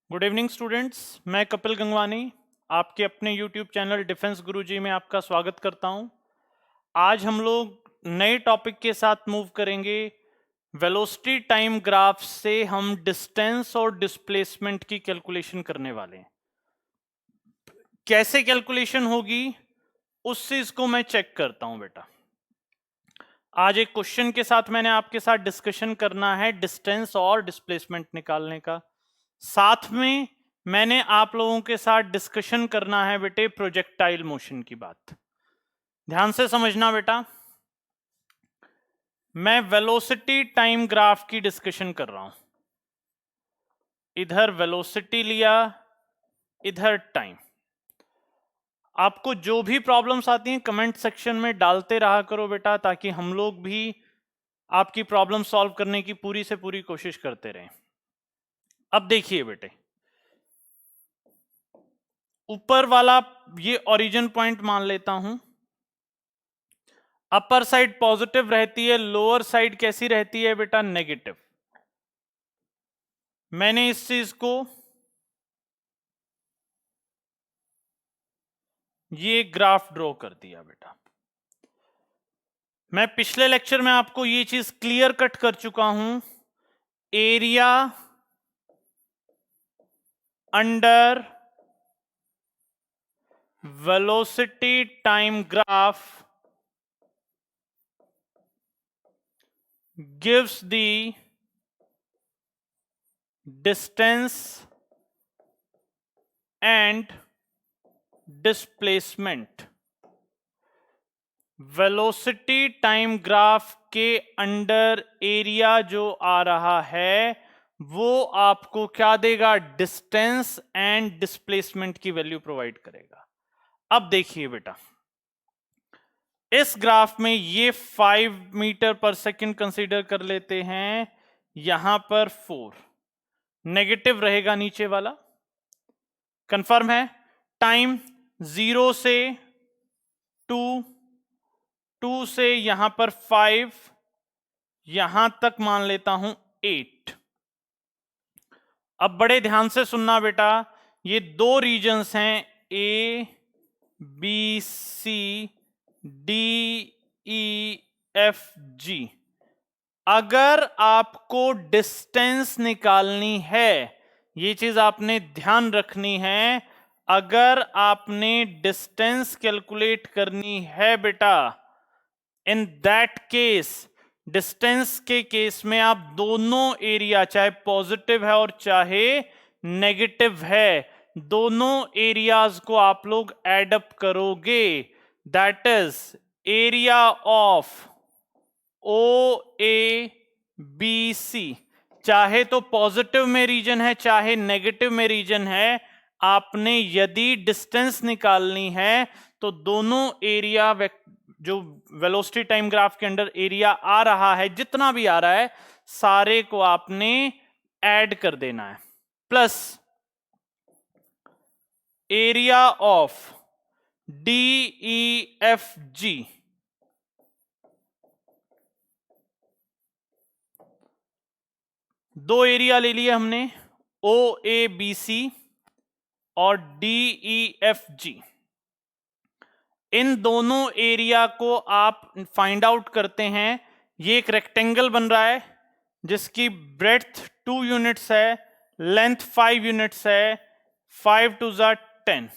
Good evening students, मैं कपिल गंगवानी आपके अपने यूट्यूब चैनल डिफेंस गुरुजी में आपका स्वागत करता हूं। आज हम लोग नए टॉपिक के साथ मूव करेंगे। वेलोसिटी टाइम ग्राफ से हम डिस्टेंस और डिस्प्लेसमेंट की कैलकुलेशन करने वाले हैं। कैसे कैलकुलेशन होगी उस चीज को मैं चेक करता हूं बेटा। आज एक क्वेश्चन के साथ मैंने आपके साथ डिस्कशन करना है डिस्टेंस और डिस्प्लेसमेंट निकालने का। साथ में मैंने आप लोगों के साथ डिस्कशन करना है बेटे प्रोजेक्टाइल मोशन की बात। ध्यान से समझना बेटा, मैं वेलोसिटी टाइम ग्राफ की डिस्कशन कर रहा हूं। इधर वेलोसिटी लिया, इधर टाइम। आपको जो भी प्रॉब्लम्स आती हैं कमेंट सेक्शन में डालते रहा करो बेटा, ताकि हम लोग भी आपकी प्रॉब्लम सॉल्व करने की पूरी से पूरी कोशिश करते रहें। अब देखिए बेटे, ऊपर वाला ये ओरिजिन पॉइंट मान लेता हूं। अपर साइड पॉजिटिव रहती है, लोअर साइड कैसी रहती है बेटा? नेगेटिव। मैंने इस चीज को ये ग्राफ ड्रॉ कर दिया बेटा। मैं पिछले लेक्चर में आपको ये चीज क्लियर कट कर चुका हूं। Area under velocity time graph gives the distance and displacement। Velocity time graph के अंडर एरिया जो आ रहा है वो आपको क्या देगा? डिस्टेंस एंड डिस्प्लेसमेंट की वैल्यू प्रोवाइड करेगा। अब देखिए बेटा, इस ग्राफ में ये 5 मीटर पर सेकंड कंसीडर कर लेते हैं, यहां पर 4 नेगेटिव रहेगा नीचे वाला। कंफर्म है? टाइम 0 से 2, 2 से यहां पर 5, यहां तक मान लेता हूं 8। अब बड़े ध्यान से सुनना बेटा, ये दो रीजन्स हैं A B C D E F G. अगर आपको डिस्टेंस निकालनी है, ये चीज आपने ध्यान रखनी है, अगर आपने डिस्टेंस कैलकुलेट करनी है बेटा, इन दैट केस, डिस्टेंस के केस में आप दोनों एरिया, चाहे पॉजिटिव है और चाहे नेगेटिव है, दोनों एरियाज को आप लोग एड अप करोगे। That is area of O A B C, चाहे तो पॉजिटिव में रीजन है चाहे नेगेटिव में रीजन है, आपने यदि डिस्टेंस निकालनी है तो दोनों एरिया जो वेलोसिटी टाइम ग्राफ के अंदर एरिया आ रहा है, जितना भी आ रहा है, सारे को आपने ऐड कर देना है। Plus area of D E F जी, दो एरिया ले लिए हमने, ओ ए बी सी और डी ई एफ जी। इन दोनों एरिया को आप फाइंड आउट करते हैं। ये एक रेक्टेंगल बन रहा है जिसकी ब्रेड्थ 2 यूनिट्स है, लेंथ 5 यूनिट्स है, 5 two 10।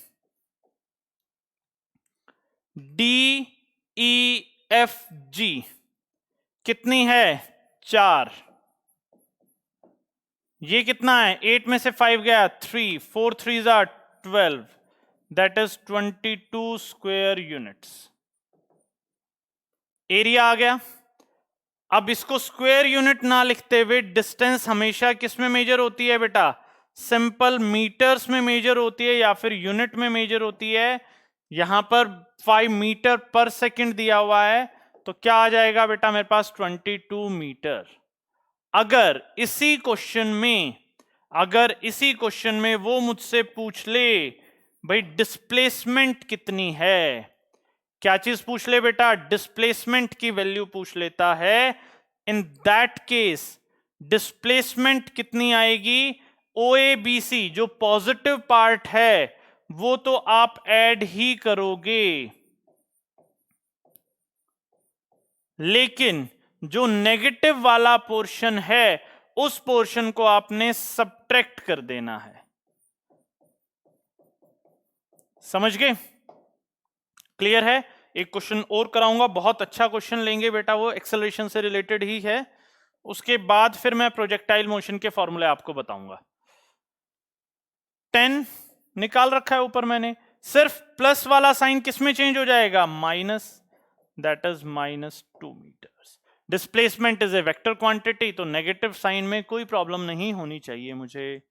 D E F G कितनी है? 4। ये कितना है? 8 में से 5 गया 3, 4 3 12, that is 22 square units. Area आ गया। अब इसको स्क्वायर यूनिट ना लिखते हुए डिस्टेंस हमेशा किस में मेजर होती है बेटा? सिंपल मीटर्स में मेजर होती है या फिर यूनिट में मेजर होती है। यहां पर 5 मीटर पर सेकंड दिया हुआ है, तो क्या आ जाएगा बेटा मेरे पास? 22 मीटर। अगर इसी क्वेश्चन में वो मुझसे पूछ ले भाई डिस्प्लेसमेंट कितनी है, क्या चीज पूछ ले बेटा? डिस्प्लेसमेंट की वैल्यू पूछ लेता है। इन दैट केस डिस्प्लेसमेंट कितनी आएगी? OABC जो पॉजिटिव पार्ट है वो तो आप ऐड ही करोगे, लेकिन जो नेगेटिव वाला पोर्शन है उस पोर्शन को आपने सब्ट्रैक्ट कर देना है। समझ गए? क्लियर है? एक क्वेश्चन और कराऊंगा, बहुत अच्छा क्वेश्चन लेंगे बेटा, वो एक्सेलरेशन से रिलेटेड ही है। उसके बाद फिर मैं प्रोजेक्टाइल मोशन के फॉर्मूले आपको बताऊंगा। 10 निकाल रखा है ऊपर मैंने, सिर्फ प्लस वाला साइन किस में चेंज हो जाएगा? Minus, that is -2 metres. Displacement is a vector quantity, तो नेगेटिव साइन में कोई प्रॉब्लम नहीं होनी चाहिए मुझे।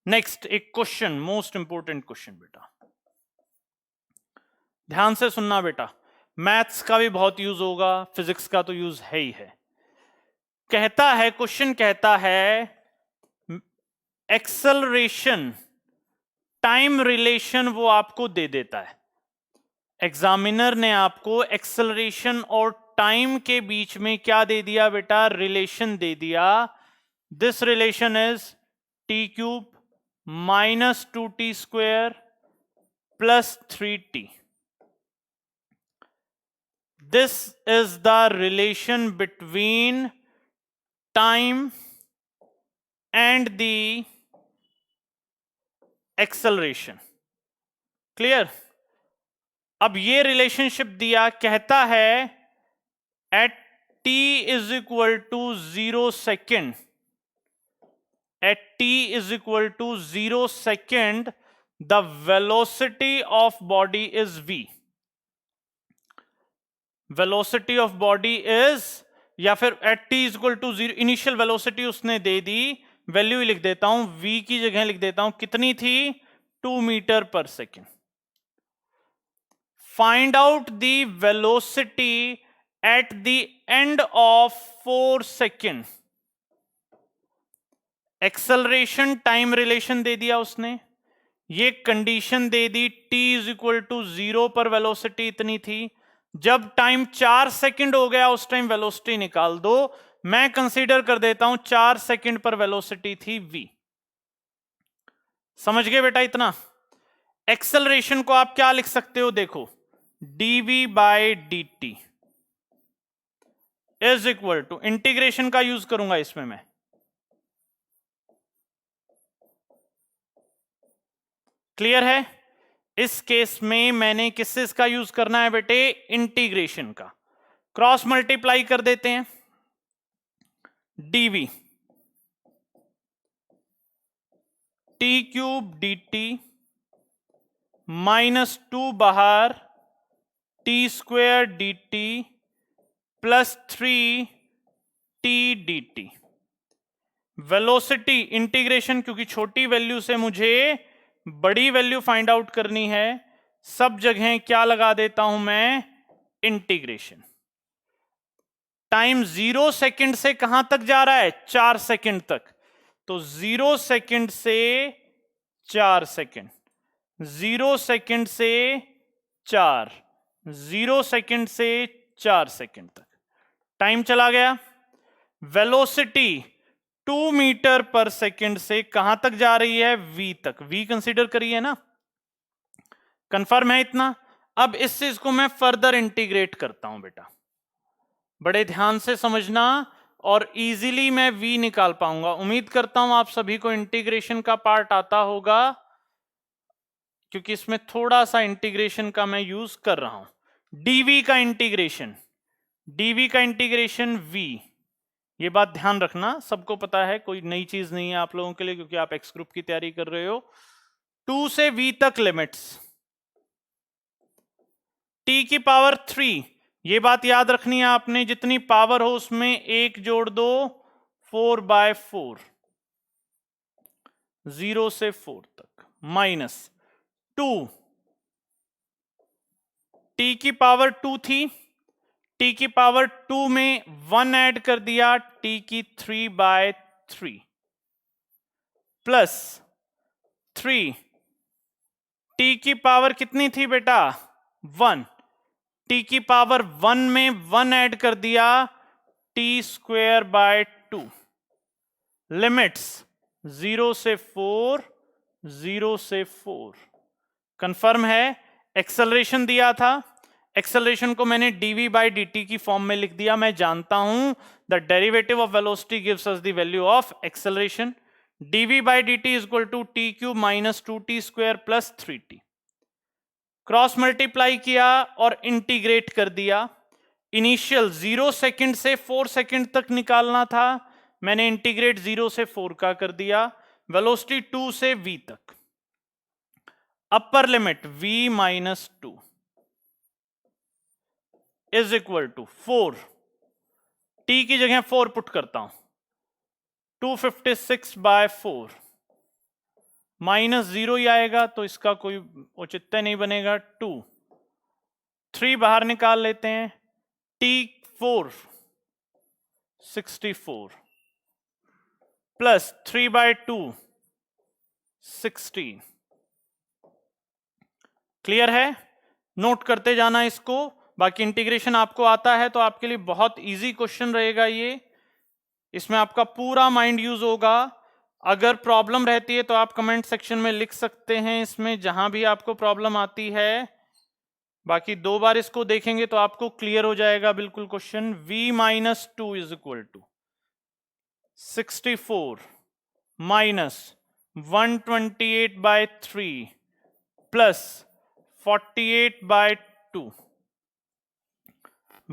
नेक्स्ट एक क्वेश्चन, मोस्ट इंपोर्टेंट क्वेश्चन बेटा, ध्यान से सुनना बेटा, मैथ्स का भी बहुत यूज होगा, फिजिक्स का तो यूज है ही है। कहता है, क्वेश्चन कहता है एक्सेलरेशन टाइम रिलेशन वो आपको दे देता है। एग्जामिनर ने आपको एक्सेलरेशन और टाइम के बीच में क्या दे दिया बेटा? रिलेशन दे दिया। This relation is t³ -2t² + 3t। This is the relation between time and the acceleration. Clear? अब ये रिलेशनशिप दिया, कहता है at t is equal to 0 second, at t is equal to 0 second, the velocity of body is v. Velocity of body is, या फिर at t is equal to 0, initial velocity उसने दे दी, value लिख देता हूं, v की जगह लिख देता हूं, कितनी थी? 2 metre per second. Find out the velocity at the end of 4 second. Acceleration time relation दे दिया उसने, ये कंडीशन दे दी, t इज इक्वल टू 0 पर वेलोसिटी इतनी थी, जब टाइम 4 सेकंड हो गया उस टाइम वेलोसिटी निकाल दो। मैं कंसीडर कर देता हूं 4 सेकंड पर वेलोसिटी थी v। समझ गए बेटा इतना? एक्सेलरेशन को आप क्या लिख सकते हो? देखो, dv/dt is equal to, integration का यूज करूंगा इसमें मैं, क्लियर है? इस केस में मैंने किस का यूज करना है बेटे? इंटीग्रेशन का। क्रॉस मल्टीप्लाई कर देते हैं, dv t³ dt -2 बाहर t² dt + 3t dt। Velocity integration, क्योंकि छोटी वैल्यू से मुझे बड़ी वैल्यू फाइंड आउट करनी है, सब जगह क्या लगा देता हूं मैं? इंटीग्रेशन। टाइम 0 सेकंड से कहां तक जा रहा है? 4 सेकंड तक, तो 0 सेकंड से 4 सेकंड, 0 सेकंड से 4, 0 सेकंड से 4 सेकंड तक टाइम चला गया। वेलोसिटी 2 मीटर पर सेकंड से कहां तक जा रही है? v तक। v कंसीडर करिए ना, कंफर्म है इतना? अब इस चीज को मैं फर्दर इंटीग्रेट करता हूं बेटा, बड़े ध्यान से समझना, और इजीली मैं v निकाल पाऊंगा। उम्मीद करता हूं आप सभी को इंटीग्रेशन का पार्ट आता होगा, क्योंकि इसमें थोड़ा सा इंटीग्रेशन का मैं यूज कर रहा हूं। dv का इंटीग्रेशन, dv का इंटीग्रेशन v, ये बात ध्यान रखना, सबको पता है, कोई नई चीज नहीं है आप लोगों के लिए, क्योंकि आप एक्स ग्रुप की तैयारी कर रहे हो। 2 से v तक लिमिट्स, t⁻3, ये बात याद रखनी है आपने, जितनी पावर हो उसमें 1 जोड़ दो, 4/4, 0 से 4 तक, -2, t⁻2 थी, t⁻2 में 1 ऐड कर दिया, t⁻3/3 + 3, t⁻ कितनी थी बेटा? 1, t⁻1 में 1 ऐड कर दिया, t² 2, लिमिट्स 0 से 4, 0 से 4। कंफर्म है। एक्सेलरेशन दिया था, एक्सेलरेशन को मैंने dv by dt की फॉर्म में लिख दिया। मैं जानता हूं the derivative of velocity gives us the value of acceleration. dv by dt is equal to t cube minus 2t square plus 3t। Cross multiply किया और इंटीग्रेट कर दिया। इनिशियल 0 सेकंड से 4 सेकंड तक निकालना था, मैंने इंटीग्रेट 0 से 4 का कर दिया। वेलोसिटी 2 से v तक। Upper limit v minus 2 is equal to 4, t की जगह 4 पुट करता हूं, 256 बाय 4 माइनस 0 ही आएगा तो इसका कोई औचित्य नहीं बनेगा। 2, 3 बाहर निकाल लेते हैं, t4 64 प्लस 3 बाय 2 16। क्लियर है? नोट करते जाना इसको, बाकी इंटीग्रेशन आपको आता है तो आपके लिए बहुत इजी क्वेश्चन रहेगा ये। इसमें आपका पूरा माइंड यूज होगा। अगर प्रॉब्लम रहती है तो आप कमेंट सेक्शन में लिख सकते हैं, इसमें जहां भी आपको प्रॉब्लम आती है। बाकी 2 बार इसको देखेंगे तो आपको क्लियर हो जाएगा बिल्कुल question. v minus 2 is equal to 64 minus 128 by 3 plus 48 by 2।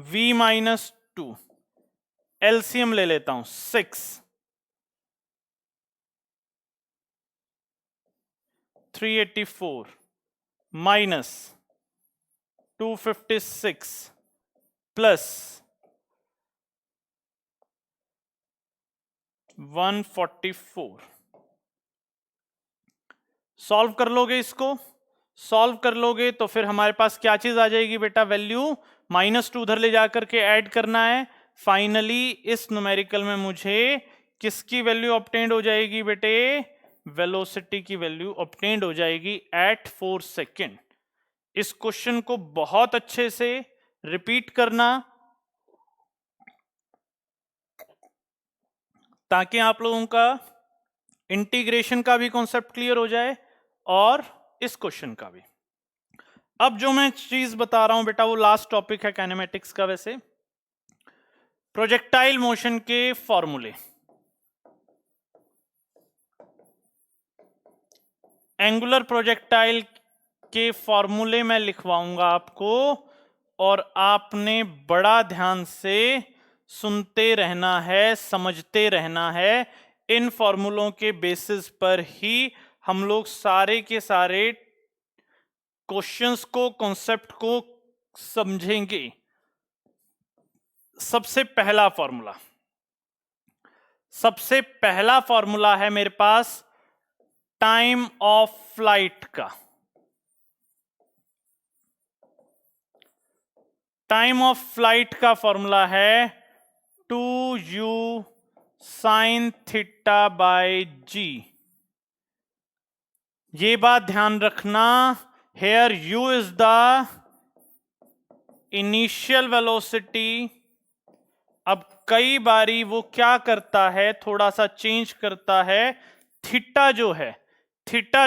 v minus 2 LCM ले लेता हूं, 6 384 माइनस 256 प्लस 144। सॉल्व कर लोगे इसको, सॉल्व कर लोगे तो फिर हमारे पास क्या चीज आ जाएगी बेटा, वैल्यू -2 उधर ले जाकर के ऐड करना है। फाइनली इस न्यूमेरिकल में मुझे किसकी वैल्यू ऑब्टेन्ड हो जाएगी बेटे, वेलोसिटी की वैल्यू ऑब्टेन्ड हो जाएगी एट 4 सेकेंड। इस क्वेश्चन को बहुत अच्छे से रिपीट करना ताकि आप लोगों का इंटीग्रेशन का भी कॉन्सेप्ट क्लियर हो जाए और इस क्वेश्चन का भी। अब जो मैं चीज बता रहा हूं बेटा वो लास्ट टॉपिक है काइनेमेटिक्स का। वैसे प्रोजेक्टाइल मोशन के फॉर्मूले, एंगुलर प्रोजेक्टाइल के फॉर्मूले मैं लिखवाऊंगा आपको और आपने बड़ा ध्यान से सुनते रहना है, समझते रहना है। इन फॉर्मूलों के बेसिस पर ही हम लोग सारे के सारे क्वेश्चंस को, कॉन्सेप्ट को समझेंगे। सबसे पहला फॉर्मूला है मेरे पास टाइम ऑफ फ्लाइट का। टाइम ऑफ फ्लाइट का फॉर्मूला है 2u sin theta by g। ये बात ध्यान रखना, here u is the initial velocity. अब कई बारी वो क्या करता है, थोड़ा सा चेंज करता है। थीटा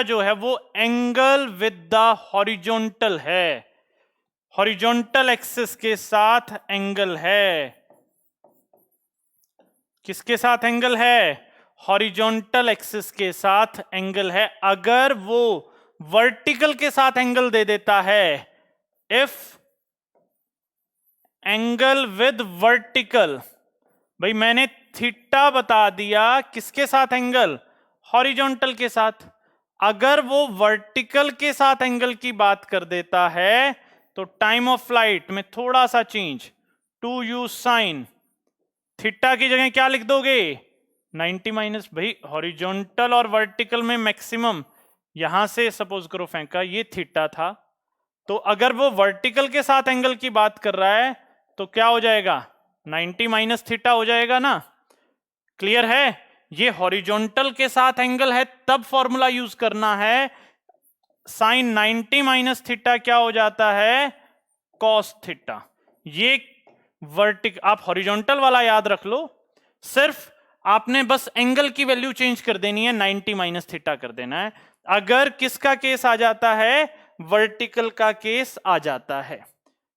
जो है वो एंगल विद द हॉरिजॉन्टल है, हॉरिजॉन्टल एक्सिस के साथ एंगल है। किसके साथ एंगल है? हॉरिजॉन्टल एक्सिस के साथ एंगल है। अगर वो वर्टिकल के साथ एंगल दे देता है, इफ एंगल विद वर्टिकल, भाई मैंने थीटा बता दिया, किसके साथ एंगल? हॉरिजॉन्टल के साथ। अगर वो वर्टिकल के साथ एंगल की बात कर देता है तो टाइम ऑफ फ्लाइट में थोड़ा सा चेंज, 2u sin थीटा की जगह क्या लिख दोगे? 90 माइनस। भाई हॉरिजॉन्टल और वर्टिकल में मैक्सिमम, यहां से सपोज करो फेंका, ये थीटा था, तो अगर वो वर्टिकल के साथ एंगल की बात कर रहा है तो क्या हो जाएगा? 90 माइनस थीटा हो जाएगा ना। क्लियर है? ये हॉरिजॉन्टल के साथ एंगल है तब फॉर्मूला यूज करना है। साइन 90 माइनस थीटा क्या हो जाता है? Cos theta. ये वर्टिकल, आप हॉरिजॉन्टल वाला याद रख लो, सिर्फ आपने बस एंगल की वैल्यू चेंज कर देनी है, 90 माइनस थीटा कर देना है। अगर किसका केस आ जाता है, वर्टिकल का केस आ जाता है।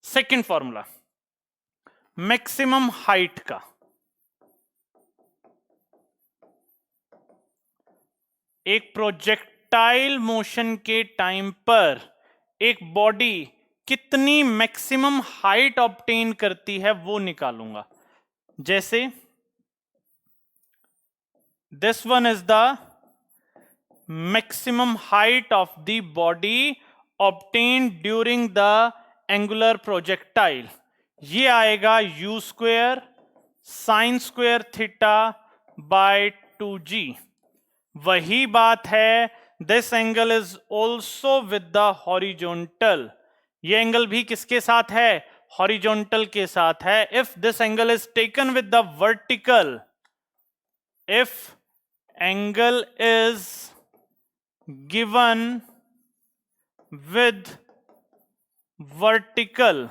सेकंड फॉर्मूला मैक्सिमम हाइट का, एक प्रोजेक्टाइल मोशन के टाइम पर एक बॉडी कितनी मैक्सिमम हाइट ऑब्टेन करती है वो निकालूंगा। जैसे this one is the maximum height of the body obtained during the angular projectile, ये आएगा u square sine square theta by 2g। वही बात है, this angle is also with the horizontal, ये एंगल भी किसके साथ है, हॉरिजॉन्टल के साथ है। If this angle is taken with the vertical, if angle is given with vertical,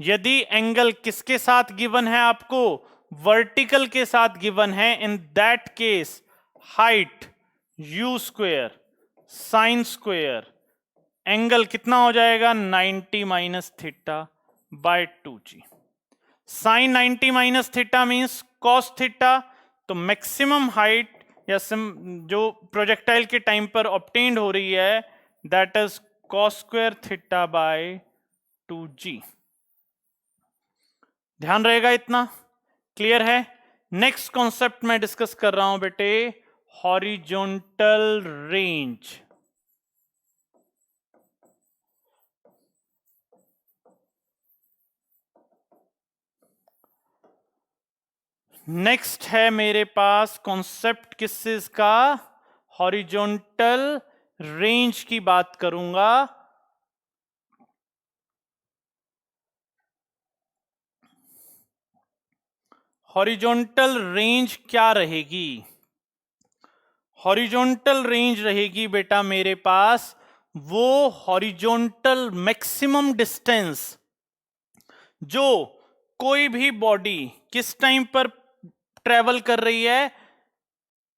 यदि एंगल किसके साथ गिवन है आपको, वर्टिकल के साथ गिवन है, in that case height u square sine square, angle कितना हो जाएगा 90 minus theta by 2g। Sine 90 minus theta means cos theta, तो मैक्सिमम हाइट या जो प्रोजेक्टाइल के टाइम पर ऑब्टेन्ड हो रही है that is cos square theta by 2g। ध्यान रहेगा, इतना क्लियर है। नेक्स्ट कॉन्सेप्ट मैं डिस्कस कर रहा हूं बेटे, हॉरिजॉन्टल रेंज। नेक्स्ट है मेरे पास कॉन्सेप्ट किस चीज का, हॉरिजॉन्टल रेंज की बात करूंगा। हॉरिजॉन्टल रेंज क्या रहेगी, हॉरिजॉन्टल रेंज रहेगी बेटा मेरे पास वो हॉरिजॉन्टल मैक्सिमम डिस्टेंस जो कोई भी बॉडी किस टाइम पर ट्रेवल कर रही है,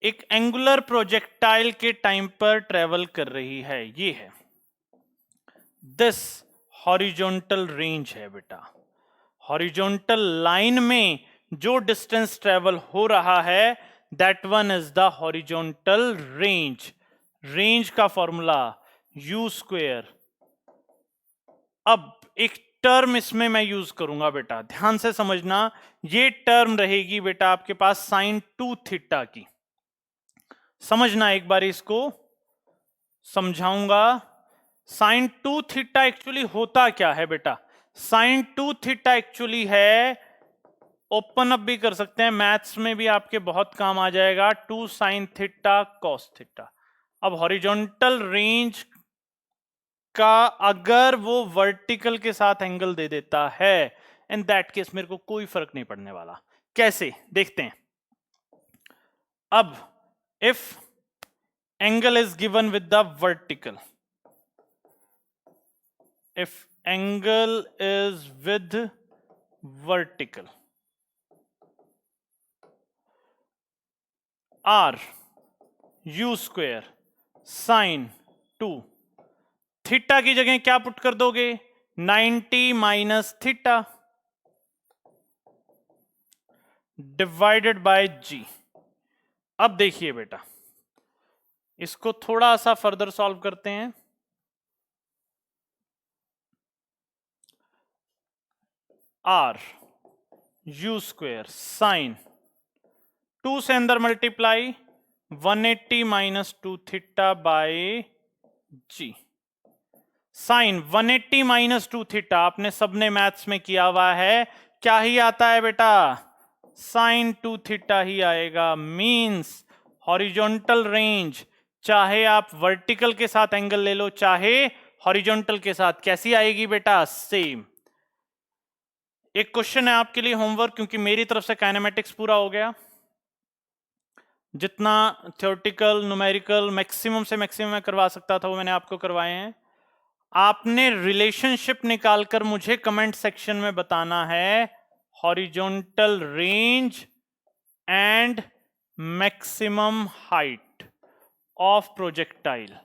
एक एंगुलर प्रोजेक्टाइल के टाइम पर ट्रेवल कर रही है, ये है दिस हॉरिजॉन्टल रेंज है बेटा। हॉरिजॉन्टल लाइन में जो डिस्टेंस ट्रेवल हो रहा है that one is the horizontal range. Range का फॉर्मूला u स्क्वेयर। अब एक टर्म इसमें मैं यूज करूंगा बेटा, ध्यान से समझना, ये टर्म रहेगी बेटा आपके पास साइन 2 थीटा की। समझना एक बार, इसको समझाऊंगा। साइन 2 थीटा एक्चुअली होता क्या है बेटा, साइन 2 थीटा एक्चुअली है, ओपन अप भी कर सकते हैं, मैथ्स में भी आपके बहुत काम आ जाएगा, 2 साइन थीटा कॉस थीटा। अब हॉरिजॉन्टल रेंज का अगर वो वर्टिकल के साथ एंगल दे देता है, इन दैट केस मेरे को कोई फर्क नहीं पड़ने वाला। कैसे देखते हैं। अब if angle is given with the vertical, if angle is with vertical, R u square sine 2, theta की जगह क्या पुट कर दोगे 90 minus theta divided by g। अब देखिए बेटा, इसको थोड़ा सा फर्दर सॉल्व करते हैं। आर u स्क्वेयर साइन 2 से अंदर multiply 180 minus 2 theta by g। Sine 180 minus 2 theta आपने सबने मैथ्स में किया हुआ है, क्या ही आता है बेटा, साइन 2 थीटा ही आएगा। मींस हॉरिजॉन्टल रेंज चाहे आप वर्टिकल के साथ एंगल ले लो चाहे हॉरिजॉन्टल के साथ, कैसी आएगी बेटा, सेम। एक क्वेश्चन है आपके लिए होमवर्क, क्योंकि मेरी तरफ से काइनेमेटिक्स पूरा हो गया, जितना थ्योरेटिकल न्यूमेरिकल मैक्सिमम से मैक्सिमम मैं करवा सकता था वो मैंने आपको करवाए हैं। आपने रिलेशनशिप निकालकर मुझे कमेंट सेक्शन में बताना है horizontal range and maximum height of projectile.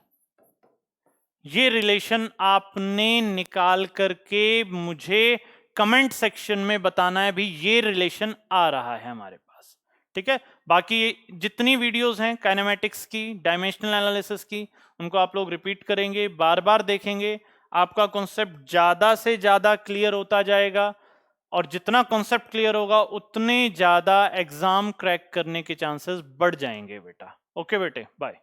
ये रिलेशन आपने निकाल करके मुझे कमेंट सेक्शन में बताना है भी ये रिलेशन आ रहा है हमारे पास, ठीक है। बाकी जितनी वीडियोस हैं काइनेमेटिक्स की, डायमेंशनल एनालिसिस की, उनको आप लोग रिपीट करेंगे, बार बार देखेंगे, आपका कॉन्सेप्ट ज्यादा से ज्यादा क्लियर होता जाएगा। और जितना कॉन्सेप्ट क्लियर होगा उतने ज्यादा एग्जाम क्रैक करने के चांसेस बढ़ जाएंगे बेटा। ओके बेटे, बाय।